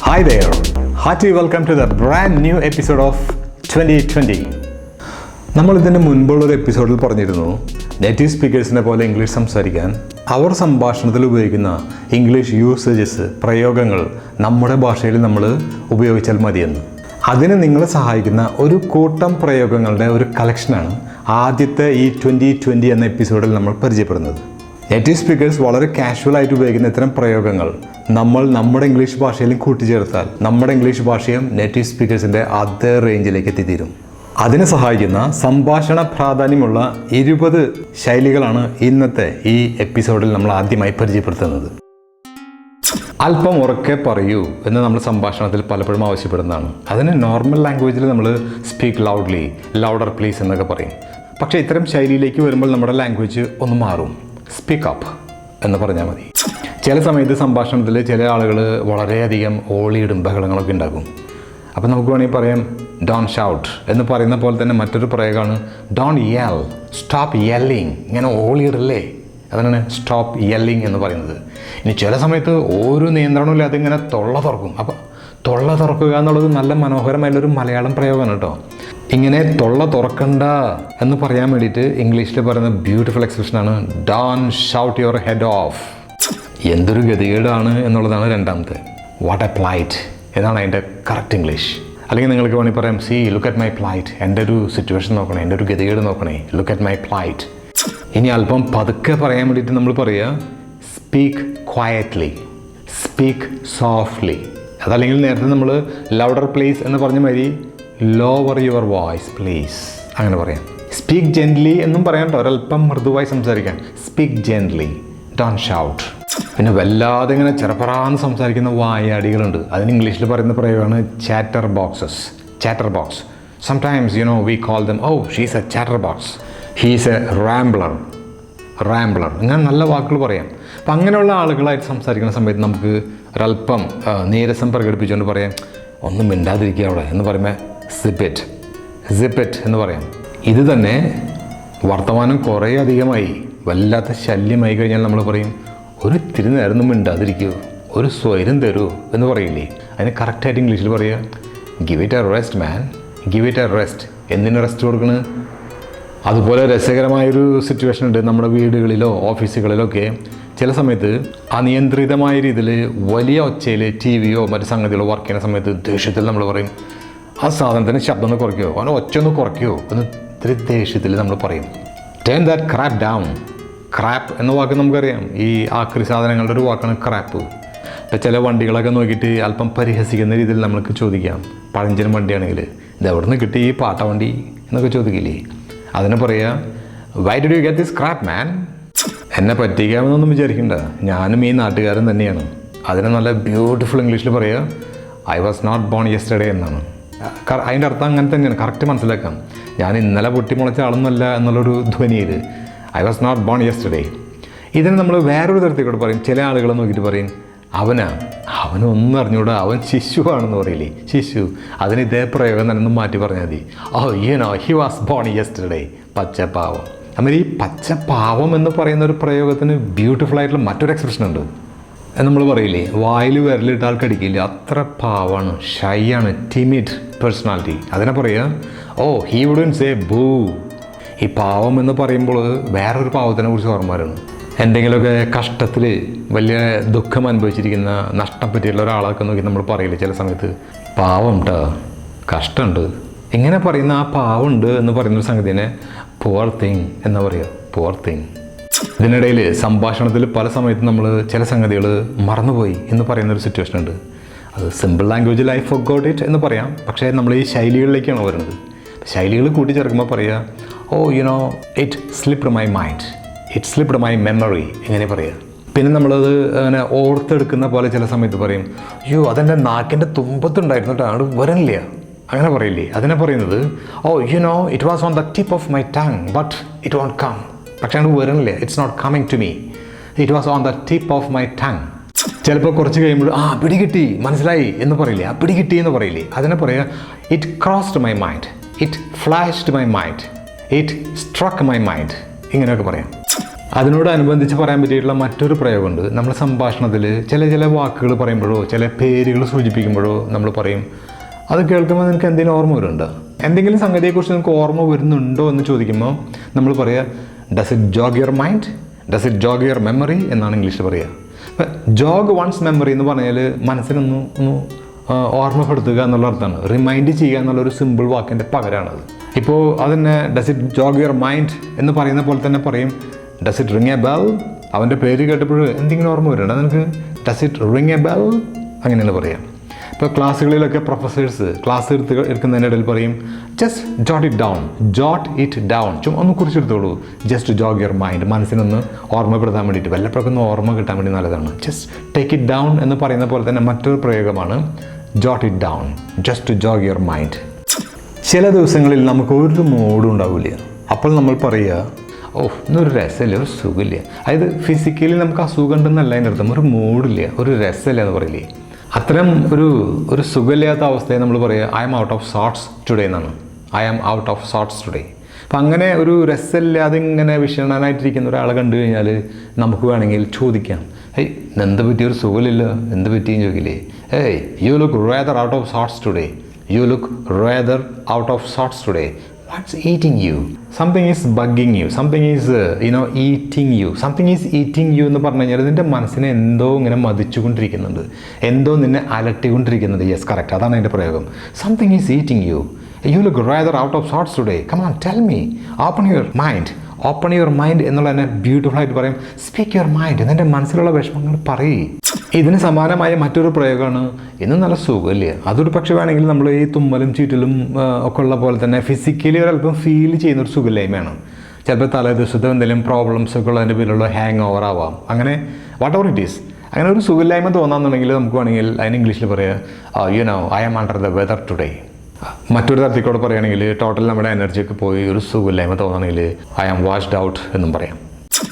Hi there, hearty welcome to the brand new episode of 2020. നമ്മൾ ഇതിന് മുൻപുള്ളൊരു എപ്പിസോഡിൽ പറഞ്ഞിരുന്നു നേറ്റീവ് സ്പീക്കേഴ്സിനെ പോലെ ഇംഗ്ലീഷ് സംസാരിക്കാൻ അവർ സംഭാഷണത്തിൽ ഉപയോഗിക്കുന്ന ഇംഗ്ലീഷ് യൂസേജസ്, പ്രയോഗങ്ങൾ നമ്മുടെ ഭാഷയിൽ നമ്മൾ ഉപയോഗിച്ചാൽ മതിയെന്ന്. അതിന് നിങ്ങളെ സഹായിക്കുന്ന ഒരു കൂട്ടം പ്രയോഗങ്ങളുടെ ഒരു കളക്ഷനാണ് ആദ്യത്തെ ഈ 2020 എന്ന എപ്പിസോഡിൽ നമ്മൾ പരിചയപ്പെടുന്നത്. നേറ്റീവ് സ്പീക്കേഴ്സ് വളരെ കാഷ്വലായിട്ട് ഉപയോഗിക്കുന്ന ഇത്തരം പ്രയോഗങ്ങൾ നമ്മൾ നമ്മുടെ ഇംഗ്ലീഷ് ഭാഷയിലും കൂട്ടിച്ചേർത്താൽ നമ്മുടെ ഇംഗ്ലീഷ് ഭാഷയും നേറ്റീവ് സ്പീക്കേഴ്സിൻ്റെ അതേ റേഞ്ചിലേക്ക് എത്തിത്തീരും. അതിനെ സഹായിക്കുന്ന സംഭാഷണ പ്രാധാന്യമുള്ള 20 ശൈലികളാണ് ഇന്നത്തെ ഈ എപ്പിസോഡിൽ നമ്മൾ ആദ്യമായി പരിചയപ്പെടുത്തുന്നത്. അല്പം ഉറക്കെ പറയൂ എന്ന് നമ്മൾ സംഭാഷണത്തിൽ പലപ്പോഴും ആവശ്യപ്പെടുന്നതാണ്. അതിന് നോർമൽ ലാംഗ്വേജിൽ നമ്മൾ സ്പീക്ക് ലൗഡ്ലി, ലൗഡർ പ്ലീസ് എന്നൊക്കെ പറയും. പക്ഷേ ഇത്തരം ശൈലിയിലേക്ക് വരുമ്പോൾ നമ്മുടെ ലാംഗ്വേജ് ഒന്ന് മാറും. സ്പീക്ക് അപ്പ് എന്ന് പറഞ്ഞാൽ മതി. ചില സമയത്ത് സംഭാഷണത്തിൽ ചില ആളുകൾ വളരെയധികം ഓളിയിടും, ബഹളങ്ങളൊക്കെ ഉണ്ടാക്കും. അപ്പോൾ നമുക്ക് വേണമെങ്കിൽ പറയാം ഡോൺ ഷൗട്ട് എന്ന് പറയുന്ന പോലെ തന്നെ മറ്റൊരു പ്രയോഗമാണ് ഡോൺ യെൽ, സ്റ്റോപ്പ് യെല്ലിങ്. ഇങ്ങനെ ഓളിയിടല്ലേ, അതാണ് സ്റ്റോപ്പ് യെല്ലിങ് എന്ന് പറയുന്നത്. ഇനി ചില സമയത്ത് ഒരു നിയന്ത്രണവും ഇല്ലാതെ ഇങ്ങനെ തൊള്ള തുറക്കും. അപ്പോൾ തൊള്ള തുറക്കുക എന്നുള്ളത് നല്ല മനോഹരമായുള്ളൊരു മലയാളം പ്രയോഗമാണ് കേട്ടോ. ഇങ്ങനെ തൊള്ള തുറക്കണ്ട എന്ന് പറയാൻ വേണ്ടിയിട്ട് ഇംഗ്ലീഷിൽ പറയുന്ന ബ്യൂട്ടിഫുൾ എക്സ്പ്രഷനാണ് don't shout your head off. എന്തൊരു ഗതികേടാണ് എന്നുള്ളതാണ് രണ്ടാമത്തെ. വാട്ട് എ പ്ലൈറ്റ് എന്നാണ് അതിൻ്റെ കറക്റ്റ് ഇംഗ്ലീഷ്. അല്ലെങ്കിൽ നിങ്ങൾക്ക് വേണമെങ്കിൽ പറയാം see look at my plight, എൻ്റെ ഒരു സിറ്റുവേഷൻ നോക്കണേ, എൻ്റെ ഒരു ഗതികേട് നോക്കണേ, ലുക്ക് അറ്റ് മൈ പ്ലൈറ്റ്. ഇനി അല്പം പതുക്കെ പറയാൻ വേണ്ടിയിട്ട് നമ്മൾ പറയുക സ്പീക്ക് ക്വയറ്റ്ലി, സ്പീക്ക് സോഫ്റ്റ്ലി. അതല്ലെങ്കിൽ നേരത്തെ നമ്മൾ ലൗഡർ പ്ലീസ് എന്ന് പറഞ്ഞ മാതിരി ലോവർ യുവർ വോയിസ് പ്ലീസ് അങ്ങനെ പറയാം. സ്പീക്ക് ജെൻ്റ്ലി എന്നും പറയാം കേട്ടോ, ഒരല്പം മൃദുവായി സംസാരിക്കാൻ. Speak gently, don't shout. പിന്നെ വല്ലാതെ ഇങ്ങനെ ചെറുപ്പറാന്ന് സംസാരിക്കുന്ന വായാടികളുണ്ട്. അതിന് ഇംഗ്ലീഷിൽ പറയുന്ന പ്രയോഗമാണ് chatter boxes. Chatter box. Sometimes we call dum she's A chatter box, he's A rambler. Rambler ഇങ്ങനെ നല്ല വാക്കുകൾ പറയാം. അപ്പം അങ്ങനെയുള്ള ആളുകളായിട്ട് സംസാരിക്കുന്ന സമയത്ത് നമുക്ക് ഒരല്പം നീരസം പ്രകടിപ്പിച്ചുകൊണ്ട് പറയാം ഒന്നും മിണ്ടാതിരിക്കുക അവിടെ എന്ന് പറയുമ്പോൾ സിപ്പിറ്റ്, സിപ്പിറ്റ് എന്ന് പറയാം. ഇത് തന്നെ വർത്തമാനം കുറേ അധികമായി വല്ലാത്ത ശല്യമായി കഴിഞ്ഞാൽ നമ്മൾ പറയും ഒരു ഇത്തിരി നേരം ഒന്നും മിണ്ടാതിരിക്കുമോ, ഒരു സ്വൈരം തരൂ എന്ന് പറയില്ലേ. അതിന് കറക്റ്റായിട്ട് ഇംഗ്ലീഷിൽ പറയുക give it A rest man, give it A rest. എന്തിന് റെസ്റ്റ് കൊടുക്കണത്? അതുപോലെ രസകരമായൊരു സിറ്റുവേഷൻ ഉണ്ട് നമ്മുടെ വീടുകളിലോ ഓഫീസുകളിലോ ഒക്കെ. ചില സമയത്ത് അനിയന്ത്രിതമായ രീതിയിൽ വലിയ ഒച്ചയിൽ ടി വിയോ മറ്റു സംഗതികളോ വർക്ക് ചെയ്യുന്ന സമയത്ത് ദേഷ്യത്തിൽ നമ്മൾ പറയും ആ സാധനത്തിന് ശബ്ദം ഒന്ന് കുറയ്ക്കുമോ, അവനെ ഒച്ച ഒന്ന് കുറയ്ക്കുമോ എന്ന് ഇത്തിരി ദേഷ്യത്തിൽ നമ്മൾ പറയും. Turn that crap down. Crap എന്ന വാക്ക് നമുക്കറിയാം, ഈ ആക്രി സാധനങ്ങളുടെ ഒരു വാക്കാണ് ക്രാപ്പ്. ഇപ്പം ചില വണ്ടികളൊക്കെ നോക്കിയിട്ട് അല്പം പരിഹസിക്കുന്ന രീതിയിൽ നമ്മൾക്ക് ചോദിക്കാം. പഴഞ്ചൻ വണ്ടിയാണെങ്കിൽ ഇത് എവിടെ നിന്ന് കിട്ടി ഈ പാട്ട വണ്ടി എന്നൊക്കെ ചോദിക്കില്ലേ. അതിനെ പറയുക why did you get this crap man. എന്നെ പറ്റിക്കാമെന്നൊന്നും വിചാരിക്കണ്ട, ഞാനും ഈ നാട്ടുകാരൻ തന്നെയാണ്. അതിനെ നല്ല ബ്യൂട്ടിഫുൾ ഇംഗ്ലീഷിൽ പറയുക I was not born yesterday എന്നാണ്. അതിൻ്റെ അർത്ഥം അങ്ങനെ തന്നെയാണ്, കറക്റ്റ് മനസ്സിലാക്കാം. ഞാൻ ഇന്നലെ പൊട്ടിമുളച്ച ആളൊന്നുമല്ല എന്നുള്ളൊരു ധ്വനിയിൽ I was not born yesterday. ഇതിന് നമ്മൾ വേറൊരു തരത്തിൽ കൂടെ പറയും. ചില ആളുകളെ നോക്കിയിട്ട് പറയും അവനൊന്നും അറിഞ്ഞൂടാ, അവൻ ശിശുവാണെന്ന് പറയില്ലേ, ശിശു. അതിന് ഇതേ പ്രയോഗം തന്നെ ഒന്ന് മാറ്റി പറഞ്ഞാൽ മതി. ഹി വാസ് ബോൺ യെസ്റ്റർഡേ, പച്ചപ്പാവം. അങ്ങനെ ഈ പച്ചപ്പാവം എന്ന് പറയുന്ന ഒരു പ്രയോഗത്തിന് ബ്യൂട്ടിഫുൾ ആയിട്ടുള്ള മറ്റൊരു എക്സ്പ്രഷൻ ഉണ്ട്. നമ്മൾ പറയില്ലേ വായിൽ വിരലിട്ടാൽ കടിക്കില്ല, അത്ര പാവാണ്, ഷൈ ആണ്, ടിമിഡ് പേഴ്സണാലിറ്റി. അതിനെ പറയുക ഹി വുഡൻ സേ ബൂ. ഈ പാവം എന്ന് പറയുമ്പോൾ വേറൊരു പാവത്തിനെ കുറിച്ച് ഓർമ്മ വരുന്നു. എന്തെങ്കിലുമൊക്കെ കഷ്ടത്തിൽ വലിയ ദുഃഖം അനുഭവിച്ചിരിക്കുന്ന നഷ്ടം പറ്റിയുള്ള ഒരാളൊക്കെ നോക്കി നമ്മൾ പറയില്ലേ ചില സമയത്ത് പാവം കേട്ടോ, കഷ്ടമുണ്ട്. ഇങ്ങനെ പറയുന്ന ആ പാവമുണ്ട് എന്ന് പറയുന്നൊരു സംഗതിനെ പുവർ തിങ് എന്ന് പറയുക, പുവർ തിങ്. ഇതിനിടയിൽ സംഭാഷണത്തിൽ പല സമയത്തും നമ്മൾ ചില സംഗതികൾ മറന്നുപോയി എന്ന് പറയുന്നൊരു സിറ്റുവേഷൻ ഉണ്ട്. അത് സിമ്പിൾ ലാംഗ്വേജിൽ ഐ ഫോർഗോട്ട് ഇറ്റ് എന്ന് പറയാം. പക്ഷേ നമ്മൾ ഈ ശൈലികളിലേക്കാണ് വരുന്നത്. ശൈലികൾ കൂട്ടിച്ചേർക്കുമ്പോൾ പറയുക it slipped my mind, it slipped my memory ഇങ്ങനെ പറയുക. പിന്നെ നമ്മളത് അങ്ങനെ ഓർത്തെടുക്കുന്ന പോലെ ചില സമയത്ത് പറയും അതെൻ്റെ നാക്കിൻ്റെ തുമ്പത്തുണ്ടായിരുന്നു കേട്ടോ, അത് വരണില്ല അങ്ങനെ പറയില്ലേ. അതിനെ പറയുന്നത് it was on the tip of my tongue but it won't come. പക്ഷേ അത് വരണില്ല, it's not coming to me, it was on the tip of my tongue. ചിലപ്പോൾ കുറച്ച് കഴിയുമ്പോൾ പിടികിട്ടി, മനസ്സിലായി എന്ന് പറയില്ലേ, പിടികിട്ടി എന്ന് പറയില്ലേ. അതിനെ പറയുക it crossed my mind, it flashed my mind, it സ്ട്രക്ക് my mind ഇങ്ങനെയൊക്കെ പറയാം. അതിനോടനുബന്ധിച്ച് പറയാൻ പറ്റിയിട്ടുള്ള മറ്റൊരു പ്രയോഗമുണ്ട്. നമ്മൾ സംഭാഷണത്തിൽ ചില വാക്കുകൾ പറയുമ്പോഴോ ചില പേരുകൾ സൂചിപ്പിക്കുമ്പോഴോ നമ്മൾ പറയും, അത് കേൾക്കുമ്പോൾ നിനക്ക് എന്തെങ്കിലും ഓർമ്മ വരുന്നുണ്ടോ, എന്തെങ്കിലും സംഗതിയെക്കുറിച്ച് നിങ്ങൾക്ക് ഓർമ്മ വരുന്നുണ്ടോ എന്ന് ചോദിക്കുമ്പോൾ നമ്മൾ പറയുക does it Jog your mind, does it Jog your memory എന്നാണ് ഇംഗ്ലീഷിൽ പറയുക. അപ്പം ജോഗ് വൺസ് മെമ്മറി എന്ന് പറഞ്ഞാൽ മനസ്സിനൊന്ന് ഓർമ്മപ്പെടുത്തുക എന്നുള്ള അർത്ഥമാണ്. റിമൈൻഡ് ചെയ്യുക എന്നുള്ളൊരു സിമ്പിൾ വാക്കിൻ്റെ പകരമാണത്. ഇപ്പോൾ അതന്നെ does it Jog your mind എന്ന് പറയുന്ന പോലെ തന്നെ പറയും does it ring A bell. അവൻ്റെ പേര് കേട്ടപ്പോൾ എന്തെങ്കിലും ഓർമ്മ വരുന്നുണ്ട്, അതെനിക്ക് does it ring A bell അങ്ങനെയാണ് പറയാം. ഇപ്പോൾ ക്ലാസ്സുകളിലൊക്കെ പ്രൊഫസേഴ്സ് ക്ലാസ് എടുക്കുന്നതിൻ്റെ ഇടയിൽ പറയും ജസ്റ്റ് ജോട്ട് ഇറ്റ് ഡൗൺ ഒന്ന് കുറിച്ചെടുത്തോളൂ, ജസ്റ്റ് ജോഗ് യുവർ മൈൻഡ്, മനസ്സിനൊന്ന് ഓർമ്മപ്പെടുത്താൻ വേണ്ടിയിട്ട്, വല്ലപ്പോഴൊക്കെ ഒന്ന് ഓർമ്മ കിട്ടാൻ വേണ്ടി നല്ലതാണ്. ജസ്റ്റ് ടേക്ക് ഇറ്റ് ഡൗൺ എന്ന് പറയുന്ന പോലെ തന്നെ മറ്റൊരു പ്രയോഗമാണ് jot it down, just to jog your mind. ചില ദിവസങ്ങളിൽ നമുക്ക് ഒരു മൂഡും ഉണ്ടാവില്ല. അപ്പോൾ നമ്മൾ പറയുക ഇന്നൊരു രസമില്ല, ഒരു സുഖമില്ല. അതായത് ഫിസിക്കലി നമുക്ക് അസുഖം ഉണ്ടെന്നല്ല അതിൻ്റെ അർത്ഥം, ഒരു മൂഡില്ല, ഒരു രസമില്ല എന്ന് പറയില്ലേ. അത്തരം ഒരു സുഖമില്ലാത്ത അവസ്ഥയെ നമ്മൾ പറയുക I am out of sorts today എന്നാണ്. I am out of sorts today. അപ്പം അങ്ങനെ ഒരു രസമില്ലാതെ ഇങ്ങനെ വിഷണ്ണനായിട്ടിരിക്കുന്ന ഒരാളെ കണ്ടു കഴിഞ്ഞാൽ നമുക്ക് വേണമെങ്കിൽ ചോദിക്കാം, എന്ത് പറ്റിയൊരു സുഖമില്ല, എന്ത് പറ്റിയെന്ന് ചോദിക്കില്ലേ. You look rather out of sorts today, you look rather out of sorts today. What's eating you? Something is bugging you. Something is, eating you. Something is eating you എന്ന് പറഞ്ഞു കഴിഞ്ഞാൽ നിൻ്റെ മനസ്സിനെ എന്തോ ഇങ്ങനെ മതിച്ചുകൊണ്ടിരിക്കുന്നുണ്ട്, എന്തോ നിന്നെ അലട്ടിക്കൊണ്ടിരിക്കുന്നുണ്ട്. യെസ്, കറക്റ്റ്, അതാണ് അതിൻ്റെ പ്രയോഗം. Something is eating you. You look rather out of sorts today. Come on, tell me. Open your mind. Open your mind എന്നുള്ള തന്നെ ബ്യൂട്ടിഫുൾ ആയിട്ട് പറയും. സ്പീക്ക് യുവർ മൈൻഡ്, നിൻ്റെ മനസ്സിലുള്ള വിഷമങ്ങൾ പറയും. ഇതിന് സമാനമായ മറ്റൊരു പ്രയോഗമാണ് ഇന്ന് നല്ല സുഖമില്ല. അതൊരു പക്ഷേ വേണമെങ്കിൽ നമ്മൾ ഈ തുമ്മലും ചീറ്റലും ഒക്കെ ഉള്ള പോലെ തന്നെ ഫിസിക്കലി ഒരല്പം ഫീൽ ചെയ്യുന്നൊരു സുഖമില്ലായ്മയാണ്. ചിലപ്പോൾ തലേദിവസത്തെ എന്തെങ്കിലും പ്രോബ്ലംസ് ഒക്കെ ഉള്ളതിൻ്റെ പേരിലുള്ള ഹാങ് ഓവർ ആവാം. അങ്ങനെ വാട്ട് എവർ ഇറ്റ് ഈസ്, അങ്ങനെ ഒരു സുഖമില്ലായ്മ തോന്നാമെന്നുണ്ടെങ്കിൽ നമുക്ക് വേണമെങ്കിൽ അതിന് ഇംഗ്ലീഷിൽ പറയുക I am under the weather today. മറ്റൊരു തരത്തിലൂടെ പറയുകയാണെങ്കിൽ ടോട്ടൽ നമ്മുടെ എനർജിയൊക്കെ പോയി ഒരു സുഖമില്ലായ്മ തോന്നുകയാണെങ്കിൽ ഐ ആം വാഷ്ഡ് ഔട്ട് എന്നും പറയാം.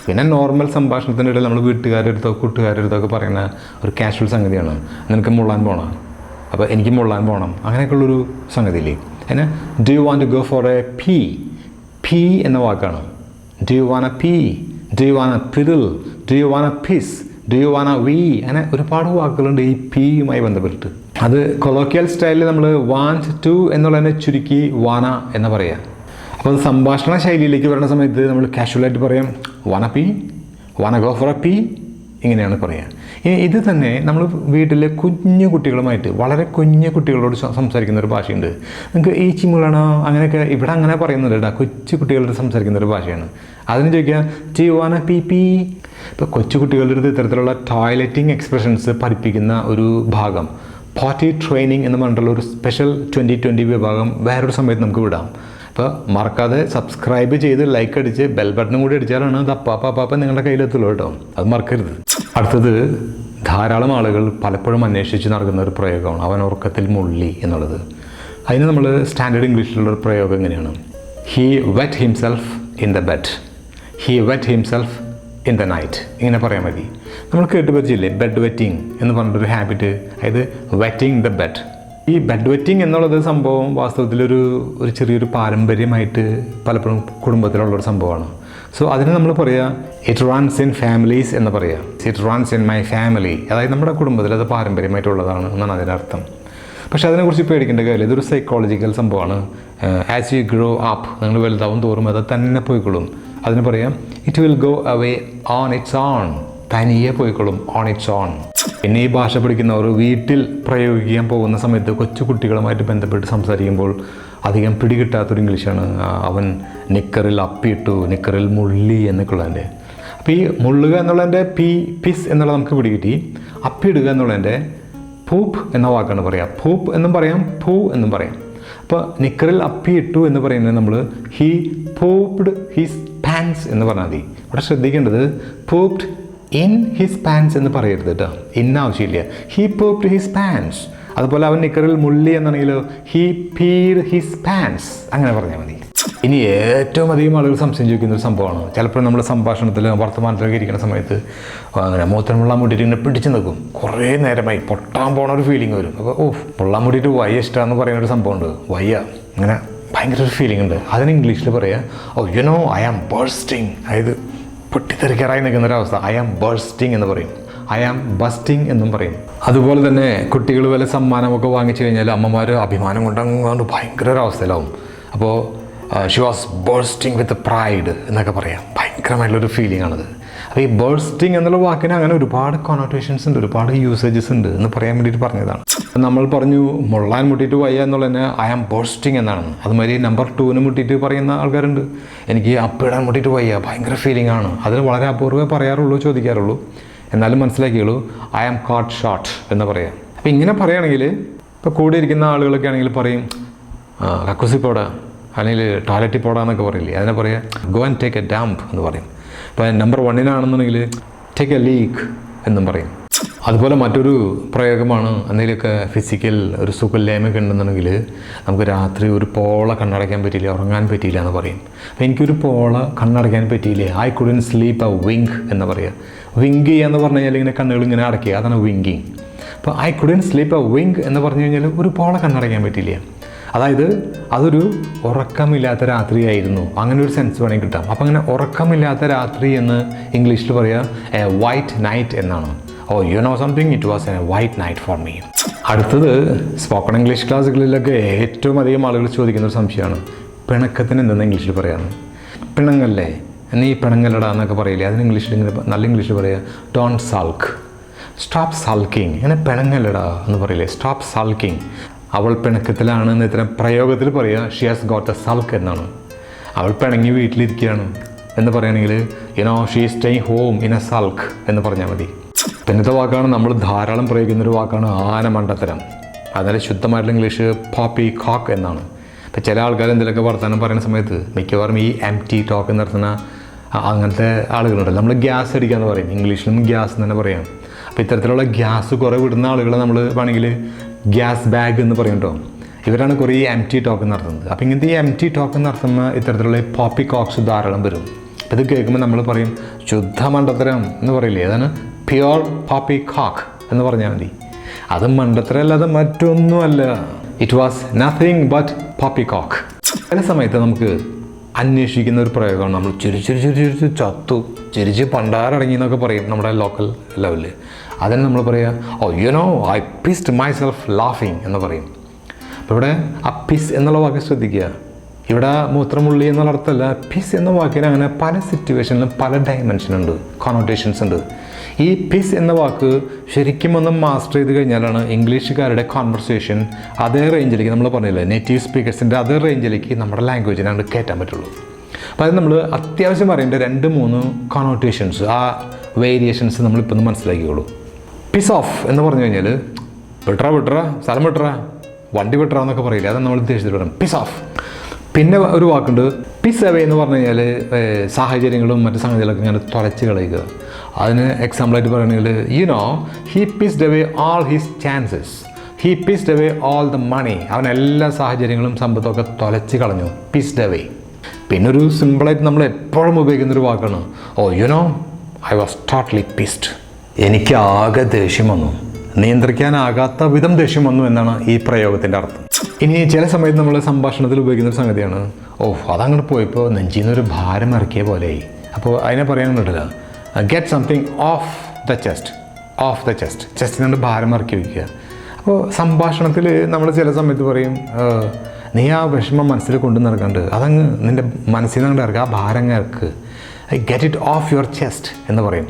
പിന്നെ നോർമൽ സംഭാഷണത്തിൻ്റെ ഇടയിൽ നമ്മൾ വീട്ടുകാരുടെ അടുത്തോ കൂട്ടുകാരുടെ അടുത്തൊക്കെ പറയുന്ന ഒരു കാഷ്വൽ സംഗതിയാണ്, നിനക്ക് മുള്ളാൻ പോകണം, അപ്പോൾ എനിക്ക് മുള്ളാൻ പോകണം, അങ്ങനെയൊക്കെയുള്ളൊരു സംഗതിയില്ലേ. അതിന് do you want to go for a pee എന്ന വാക്കാണ്. Do you want a pee, do you want a piddle, do you want a piss, do you want a wee, അങ്ങനെ ഒരുപാട് വാക്കുകളുണ്ട് ഈ പീയുമായി ബന്ധപ്പെട്ടിട്ട്. അത് കൊളോക്കിയൽ സ്റ്റൈലിൽ നമ്മൾ വാണ്ട് ടു എന്നുള്ളതിനെ ചുരുക്കി വാന എന്ന് പറയാം. അപ്പോൾ അത് സംഭാഷണ ശൈലിയിലേക്ക് വരുന്ന സമയത്ത് നമ്മൾ കാഷ്വലായിട്ട് പറയാം wanna pee, wanna go for a pee, ഇങ്ങനെയാണ് പറയുക. ഇനി ഇത് തന്നെ നമ്മൾ വീട്ടിലെ കുഞ്ഞു കുട്ടികളുമായിട്ട്, വളരെ കുഞ്ഞു കുട്ടികളോട് സംസാരിക്കുന്ന ഒരു ഭാഷയുണ്ട്. നിങ്ങൾക്ക് ഈ ചിമ്മുകളാണോ അങ്ങനെയൊക്കെ ഇവിടെ അങ്ങനെ പറയുന്നുണ്ട് കേട്ടോ. കൊച്ചു കുട്ടികളോട് സംസാരിക്കുന്ന ഒരു ഭാഷയാണ്. അതിന് ചോദിക്കുക do you Wana P P. ഇപ്പോൾ കൊച്ചു കുട്ടികളുടെ അടുത്ത് ഇത്തരത്തിലുള്ള ടോയ്ലറ്റിംഗ് എക്സ്പ്രഷൻസ് പഠിപ്പിക്കുന്ന ഒരു ഭാഗം, പോറ്റി ട്രെയിനിങ് എന്ന് പറഞ്ഞിട്ടുള്ള ഒരു സ്പെഷ്യൽ 2020 വിഭാഗം വേറൊരു സമയത്ത് നമുക്ക് വിടാം. അപ്പോൾ മറക്കാതെ സബ്സ്ക്രൈബ് ചെയ്ത് ലൈക്ക് അടിച്ച് ബെൽ ബട്ടണും കൂടി അടിച്ചാലാണ് അത് അപ്പാപ്പ നിങ്ങളുടെ കയ്യിലെത്തുള്ളൂ കേട്ടോ, അത് മറക്കരുത്. അടുത്തത് ധാരാളം ആളുകൾ പലപ്പോഴും അന്വേഷിച്ച് നടക്കുന്ന ഒരു പ്രയോഗമാണ് അവൻ ഉറക്കത്തിൽ മുള്ളി എന്നുള്ളത്. അതിന് നമ്മൾ സ്റ്റാൻഡേർഡ് ഇംഗ്ലീഷിലുള്ളൊരു പ്രയോഗം എങ്ങനെയാണ്? He wet himself in the bed, he wet himself in the night, ഇങ്ങനെ പറയാൻ മതി. നമ്മൾ കേട്ട് പരിചയമില്ലേ ബെഡ് വെറ്റിംഗ് എന്ന് പറഞ്ഞിട്ടൊരു ഹാബിറ്റ്, അതായത് വെറ്റിംഗ് ദ ബെഡ്. ഈ ബെഡ് വെറ്റിംഗ് എന്നുള്ളത് സംഭവം വാസ്തവത്തിലൊരു ചെറിയൊരു പാരമ്പര്യമായിട്ട് പലപ്പോഴും കുടുംബത്തിലുള്ളൊരു സംഭവമാണ്. സോ അതിന് നമ്മൾ പറയുക ഇറ്റ് റൺസ് ഇൻ ഫാമിലീസ് എന്ന് പറയുക. It runs in my family, അതായത് നമ്മുടെ കുടുംബത്തിൽ അത് പാരമ്പര്യമായിട്ടുള്ളതാണ് എന്നാണ് അതിനർത്ഥം. പക്ഷേ അതിനെക്കുറിച്ച് പേടിക്കേണ്ട കാര്യമില്ല, ഇതൊരു സൈക്കോളജിക്കൽ സംഭവമാണ്. ആസ് യു ഗ്രോ അപ്പ്, നിങ്ങൾ വലുതാവും തോറും അത് തന്നെ പോയിക്കൊള്ളും. അതിന് പറയാം it will go away on its on, തനിയെ പോയിക്കൊള്ളും, ഓൺ ഇറ്റ്സ് ഓൺ. പിന്നെ ഈ ഭാഷ പഠിക്കുന്നവർ വീട്ടിൽ പ്രയോഗിക്കാൻ പോകുന്ന സമയത്ത് കൊച്ചു കുട്ടികളുമായിട്ട് ബന്ധപ്പെട്ട് സംസാരിക്കുമ്പോൾ അധികം പിടികിട്ടാത്തൊരു ഇംഗ്ലീഷാണ്. അവൻ നിക്കറിൽ അപ്പിയിട്ടു, നിക്കറിൽ മുള്ളി എന്നൊക്കെയുള്ളതിൻ്റെ. അപ്പോൾ ഈ മുള്ളുക എന്നുള്ളതിൻ്റെ പിസ് എന്നുള്ളത് നമുക്ക് പിടികിട്ടി. അപ്പിയിടുക എന്നുള്ളതിൻ്റെ പൂപ്പ് എന്ന വാക്കാണ് പറയാം. പൂപ്പ് എന്നും പറയാം, പൂ എന്നും പറയാം. അപ്പോൾ നിക്കറിൽ അപ്പിയിട്ടു എന്ന് പറയുന്നത് നമ്മൾ ഹീ പൂപ്ഡ് ഹിസ് പാൻസ് എന്ന് പറഞ്ഞാൽ മതി. ഇവിടെ ശ്രദ്ധിക്കേണ്ടത് പൂപ്ഡ് ഇൻ ഹിസ് പാൻസ് എന്ന് പറയരുത് കേട്ടോ, ഇന്ന ആവശ്യമില്ല. He pooped his pants. അതുപോലെ അവൻ നിക്കറിൽ മുള്ളി എന്നാണെങ്കിലോ ഹീ പീഡ് ഹിസ് പാൻസ്, അങ്ങനെ പറഞ്ഞാൽ മതി. ഇനി ഏറ്റവും അധികം ആളുകൾ സംശയം ചോദിക്കുന്ന ഒരു സംഭവമാണ്, ചിലപ്പോൾ നമ്മൾ സംഭാഷണത്തിൽ വർത്തമാനത്തിലൊക്കെ ഇരിക്കുന്ന സമയത്ത് മൂത്രമുള്ള മുടിയിട്ട് ഇങ്ങനെ പിടിച്ച് നിൽക്കും, കുറേ നേരമായി പൊട്ടാൻ പോണ ഒരു ഫീലിംഗ് വരും. അപ്പോൾ മുള്ളാൻ മുടിയിട്ട് വയ്യ ഇഷ്ടമെന്ന് പറയുന്നൊരു സംഭവമുണ്ട്, വയ്യ, അങ്ങനെ ഭയങ്കര ഒരു ഫീലിംഗ് ഉണ്ട്. അതിന് ഇംഗ്ലീഷിൽ പറയുക ഐ ആം ബേഴ്സ്റ്റിങ്, അതായത് പൊട്ടിത്തെറിക്കാറായി നിൽക്കുന്നൊരവസ്ഥ. ഐ ആം ബേഴ്സ്റ്റിംഗ് എന്ന് പറയും, ഐ ആം ബസ്റ്റിംഗ് എന്നും പറയും. അതുപോലെ തന്നെ കുട്ടികൾ വല്ല സമ്മാനമൊക്കെ വാങ്ങിച്ചു കഴിഞ്ഞാൽ അമ്മമാർ അഭിമാനം കൊണ്ടങ്ങോണ്ട് ഭയങ്കര ഒരവസ്ഥയിലാവും. അപ്പോൾ ഷി വാസ് ബേഴ്സ്റ്റിംഗ് വിത്ത് പ്രൈഡ് എന്നൊക്കെ പറയാം. ഭയങ്കരമായിട്ടുള്ളൊരു ഫീലിംഗ് ആണത്. അപ്പോൾ ഈ ബേഴ്സ്റ്റിംഗ് എന്നുള്ള വാക്കിന് അങ്ങനെ ഒരുപാട് കൊണോട്ടേഷൻസ് ഉണ്ട്, ഒരുപാട് യൂസേജസ് ഉണ്ട് എന്ന് പറയാൻ വേണ്ടിയിട്ട് പറഞ്ഞതാണ്. നമ്മൾ പറഞ്ഞു മുള്ളാൻ മുട്ടിയിട്ട് വയ്യ എന്നുള്ളതിന് ഐ ആം ബേഴ്സ്റ്റിംഗ് എന്നാണ്. അതുമാതിരി നമ്പർ 2 മുട്ടിയിട്ട് പറയുന്ന ആൾക്കാരുണ്ട്, എനിക്ക് അപ്പിടാൻ മുട്ടിയിട്ട് വയ്യ, ഭയങ്കര ഫീലിംഗ് ആണ്. അതിന് വളരെ അപൂർവ്വമേ പറയാറുള്ളൂ, ചോദിക്കാറുള്ളൂ. എന്നാലും മനസ്സിലാക്കിയുള്ളൂ, ഐ ആം കാട്ട് ഷോട്ട് എന്ന് പറയാം. അപ്പോൾ ഇങ്ങനെ പറയുകയാണെങ്കിൽ ഇപ്പോൾ കൂടെ ഇരിക്കുന്ന ആളുകളൊക്കെ ആണെങ്കിൽ പറയും കക്കൂസി പോടാ, അല്ലെങ്കിൽ ടോയ്ലറ്റിൽ പോടാന്നൊക്കെ പറയില്ലേ, അതിനെ പറയാം go and take A damp എന്ന് പറയും. ഇപ്പോൾ നമ്പർ 1 ടേക്ക് എ ലീക്ക് എന്നും പറയും. അതുപോലെ മറ്റൊരു പ്രയോഗമാണ്, എന്തെങ്കിലുമൊക്കെ ഫിസിക്കൽ ഒരു സുഖമില്ലായ്മയൊക്കെ ഉണ്ടെന്നുണ്ടെങ്കിൽ നമുക്ക് രാത്രി ഒരു പോള കണ്ണടയ്ക്കാൻ പറ്റിയില്ല, ഉറങ്ങാൻ പറ്റിയില്ല എന്ന് പറയും. അപ്പോൾ എനിക്കൊരു പോള കണ്ണടയ്ക്കാൻ പറ്റിയില്ല, I couldn't sleep A wink എന്ന് പറയുക. വിങ്ക് ചെയ്യുക എന്ന് പറഞ്ഞു കഴിഞ്ഞാൽ ഇങ്ങനെ കണ്ണുകൾ ഇങ്ങനെ അടയ്ക്കുക, അതാണ് വിങ്കിങ്. അപ്പോൾ I couldn't sleep A wink എന്ന് പറഞ്ഞു കഴിഞ്ഞാൽ ഒരു പോള കണ്ണടയ്ക്കാൻ പറ്റിയില്ല, അതായത് അതൊരു ഉറക്കമില്ലാത്ത രാത്രിയായിരുന്നു, അങ്ങനെ ഒരു സെൻസ് വേണമെങ്കിൽ കിട്ടാം. അപ്പോൾ അങ്ങനെ ഉറക്കമില്ലാത്ത രാത്രി എന്ന് ഇംഗ്ലീഷിൽ പറയുക എ വൈറ്റ് നൈറ്റ് എന്നാണ്. Oh you know something, it was a white night for me. അടുത്തത് സ്പോക്കൺ ഇംഗ്ലീഷ് ക്ലാസ്സുകളിലൊക്കെ ഏറ്റവും അധികം ആളുകൾ ചോദിക്കുന്ന ഒരു സംശയമാണ്, പിണക്കത്തിന് എന്തെന്ന് ഇംഗ്ലീഷിൽ പറയാമെന്ന്. പിണങ്ങല്ലേ, നീ പിണങ്ങല്ലടാ എന്നൊക്കെ പറയില്ലേ, അതിന് ഇംഗ്ലീഷിൽ ഇങ്ങനെ നല്ല ഇംഗ്ലീഷിൽ പറയുക ഡോണ്ട് സൾക്ക്, സ്റ്റോപ്പ് സൾക്കിങ്. ഇങ്ങനെ പിണങ്ങല്ലടാ എന്ന് പറയില്ലേ, സ്റ്റോപ്പ് സൾക്കിങ്. അവൾ പിണക്കത്തിലാണ് എന്ന് ഇത്തരം പ്രയോഗത്തിൽ പറയുക she has got a sulk എന്നാണ്. അവൾ പിണങ്ങി വീട്ടിലിരിക്കുകയാണ് എന്ന് പറയുകയാണെങ്കിൽ you know she is staying home in a sulk എന്ന് പറഞ്ഞാൽ മതി. പിന്നത്തെ വാക്കാണ് നമ്മൾ ധാരാളം പ്രയോഗിക്കുന്നൊരു വാക്കാണ് ആനമണ്ടത്തരം. അതിൻ്റെ ശുദ്ധമായിട്ടുള്ള ഇംഗ്ലീഷ് പോപ്പി കോക്ക് എന്നാണ്. ഇപ്പോൾ ചില ആൾക്കാർ എന്തെങ്കിലുമൊക്കെ വർത്തമാനം പറയുന്ന സമയത്ത് മിക്കവാറും ഈ എംപ്റ്റി ടോക്ക് നടത്തുന്ന അങ്ങനത്തെ ആളുകളുണ്ടല്ലോ. നമ്മൾ ഗ്യാസ് അടിക്കുക എന്ന് പറയും, ഇംഗ്ലീഷിലും ഗ്യാസ് എന്ന് തന്നെ പറയാം. അപ്പോൾ ഇത്തരത്തിലുള്ള ഗ്യാസ് കുറേ വിടുന്ന ആളുകളെ നമ്മൾ വേണമെങ്കിൽ ഗ്യാസ് ബാഗ് എന്ന് പറയും കേട്ടോ. ഇവരാണ് കുറേ എംപ്റ്റി ടോക്ക് നടത്തുന്നത്. അപ്പോൾ ഇങ്ങനത്തെ ഈ എംപ്റ്റി ടോക്ക് നടത്തുന്ന ഇത്തരത്തിലുള്ള പോപ്പി കോക്സ് ധാരാളം വരും. അപ്പോൾ ഇത് കേൾക്കുമ്പോൾ നമ്മൾ പറയും ശുദ്ധ മണ്ടത്തരം എന്ന് പറയില്ലേ, അതാണ് പ്യുവർ പോപ്പി കോക്ക് എന്ന് പറഞ്ഞാൽ മതി. അത് മണ്ടത്തരം അല്ലാതെ മറ്റൊന്നുമല്ല, it was nothing but poppycock. ചില സമയത്ത് നമുക്ക് അന്വേഷിക്കുന്ന ഒരു പ്രയോഗമാണ്, നമ്മൾ ചിരിച്ച് ചത്തു, ചിരിച്ച് പണ്ടാരടങ്ങി എന്നൊക്കെ പറയും നമ്മുടെ ലോക്കൽ ലെവലിൽ. അതിന് നമ്മൾ പറയുക oh you know I pissed myself ലാഫിങ് എന്ന് പറയും. അപ്പോൾ ഇവിടെ ആ പിസ് എന്നുള്ള വാക്ക് ശ്രദ്ധിക്കുക. ഇവിടെ മൂത്രമുള്ളി എന്നുള്ള അർത്ഥമല്ല, പിസ് എന്ന വാക്കിന് അങ്ങനെ പല സിറ്റുവേഷനിലും പല ഡയമെൻഷനുണ്ട്, കോണോട്ടേഷൻസ് ഉണ്ട്. ഈ പിസ് എന്ന വാക്ക് ശരിക്കും ഒന്ന് മാസ്റ്റർ ചെയ്ത് കഴിഞ്ഞാലാണ് ഇംഗ്ലീഷുകാരുടെ കോൺവെർസേഷൻ അതേ റേഞ്ചിലേക്ക്, നമ്മൾ പറഞ്ഞില്ലേ നേറ്റീവ് സ്പീക്കേഴ്സിൻ്റെ അതേ റേഞ്ചിലേക്ക് നമ്മുടെ ലാംഗ്വേജിനാണ് കയറ്റാൻ പറ്റുള്ളൂ. അപ്പോൾ അത് നമ്മൾ അത്യാവശ്യം പറയേണ്ട 2-3 കോണോട്ടേഷൻസ്, ആ വേരിയേഷൻസ് നമ്മളിപ്പോൾ ഒന്ന് മനസ്സിലാക്കിയോളൂ. പിസ് ഓഫ് എന്ന് പറഞ്ഞു കഴിഞ്ഞാൽ വിട്ര സ്ഥലം വിട്ര, വണ്ടി വിട്ര എന്നൊക്കെ പറയില്ല, അതാണ് നമ്മൾ ഉദ്ദേശിച്ചിട്ട് പറയും പിസ് ഓഫ്. പിന്നെ ഒരു വാക്കുണ്ട് പിസ് അവേ എന്ന് പറഞ്ഞു കഴിഞ്ഞാൽ സാഹചര്യങ്ങളും മറ്റു സംഗതികളൊക്കെ ഇങ്ങനെ തുലച്ച് കളയുക. അതിന് എക്സാമ്പിളായിട്ട് പറയുകയാണെങ്കിൽ you know he pissed away all his chances, he pissed away all the money. അവൻ എല്ലാ സാഹചര്യങ്ങളും സമ്പത്തൊക്കെ തുലച്ച് കളഞ്ഞു, പിസ്ഡ് അവേ. പിന്നെ ഒരു സിമ്പിളായിട്ട് നമ്മൾ എപ്പോഴും ഉപയോഗിക്കുന്നൊരു വാക്കാണ് oh you know I was totally pissed. എനിക്ക് ആകെ ദേഷ്യം വന്നു, നിയന്ത്രിക്കാനാകാത്ത വിധം ദേഷ്യം വന്നു എന്നാണ് ഈ പ്രയോഗത്തിൻ്റെ അർത്ഥം. ഇനി ചില സമയത്ത് നമ്മൾ സംഭാഷണത്തിൽ ഉപയോഗിക്കുന്ന ഒരു സംഗതിയാണ് ഓ അതങ്ങോട്ട് പോയപ്പോൾ നെഞ്ചിൽ നിന്നൊരു ഭാരം ഇറക്കിയ പോലെയായി. അപ്പോൾ അതിനെ പറയാൻ പറ്റില്ല, get something off the chest, off the chest, ചെസ്റ്റിൽ നിന്ന് ഭാരം ഇറക്കി വയ്ക്കുക. അപ്പോൾ സംഭാഷണത്തിൽ നമ്മൾ ചില സമയത്ത് പറയും നീ ആ വിഷമം മനസ്സിൽ കൊണ്ടു നടക്കാണ്ട് അതങ്ങ് നിൻ്റെ മനസ്സിൽ നിന്ന് ഇറക്കുക, ആ ഭാരം അങ്ങ് ഇറക്ക്, get it off your chest എന്ന് പറയും.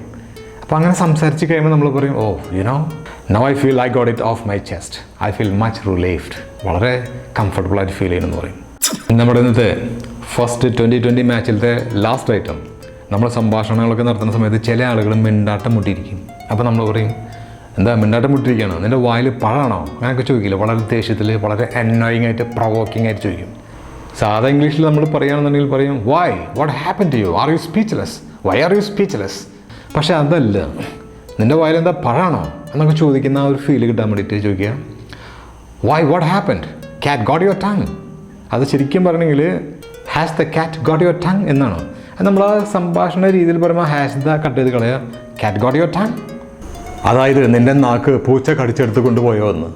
അപ്പോൾ അങ്ങനെ സംസാരിച്ച് കഴിയുമ്പോൾ നമ്മൾ പറയും oh you know now I feel I got it off my chest, I feel much relieved, വളരെ കംഫർട്ടബിളായിട്ട് ഫീൽ ചെയ്യുമെന്ന് പറയും. നമ്മുടെ ഇന്നത്തെ ഫസ്റ്റ് 2020 മാച്ചിലത്തെ ലാസ്റ്റ് ഐറ്റം, നമ്മൾ സംഭാഷണങ്ങളൊക്കെ നടത്തുന്ന സമയത്ത് ചില ആളുകൾ മിണ്ടാട്ടം മുട്ടിയിരിക്കും. അപ്പോൾ നമ്മൾ പറയും എന്താ മിണ്ടാട്ടം മുട്ടിയിരിക്കുകയാണ്, നിൻ്റെ വായിൽ പഴമാണോ അങ്ങനെയൊക്കെ ചോദിക്കില്ല, വളരെ ദേഷ്യത്തിൽ വളരെ അനോയിങ് ആയിട്ട് പ്രൊവോക്കിംഗ് ആയിട്ട് ചോദിക്കും. സാധാ ഇംഗ്ലീഷിൽ നമ്മൾ പറയുകയാണെന്നുണ്ടെങ്കിൽ പറയും why what happen to you, are you speechless, why are you speechless. പക്ഷെ അതല്ല, നിൻ്റെ വായിലെന്താ പഴമാണോ എന്നൊക്കെ ചോദിക്കുന്ന ആ ഒരു ഫീൽ കിട്ടാൻ വേണ്ടിയിട്ട് ചോദിക്കുക why what happened, cat got your tongue. അത് ശരിക്കും പറയണമെങ്കിൽ has the cat got your tongue എന്നാണ്. അത് നമ്മൾ ആ സംഭാഷണ രീതിയിൽ പറയുമ്പോൾ ഹാസ് ദ കട്ട് ചെയ്ത് കളയുക, ക്യാറ്റ് ഗോട്ട് യുവർ ടങ്, അതായത് നിൻ്റെ നാക്ക് പൂച്ച കടിച്ചെടുത്ത് കൊണ്ടുപോയോ എന്ന്.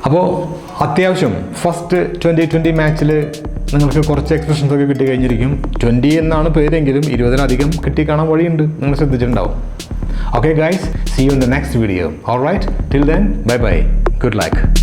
അപ്പോൾ അത്യാവശ്യം ഫസ്റ്റ് 2020 മാച്ചിൽ നിങ്ങൾക്ക് കുറച്ച് എക്സ്പ്രഷൻസ് ഒക്കെ കിട്ടി കഴിഞ്ഞിരിക്കും. 20 എന്നാണ് പേരെങ്കിലും 20-ലധികം കിട്ടി കാണാൻ വഴിയുണ്ട്, നിങ്ങൾ ശ്രദ്ധിച്ചിട്ടുണ്ടാവും. Okay guys, see you in the next video. Alright, till then, bye bye. Good luck.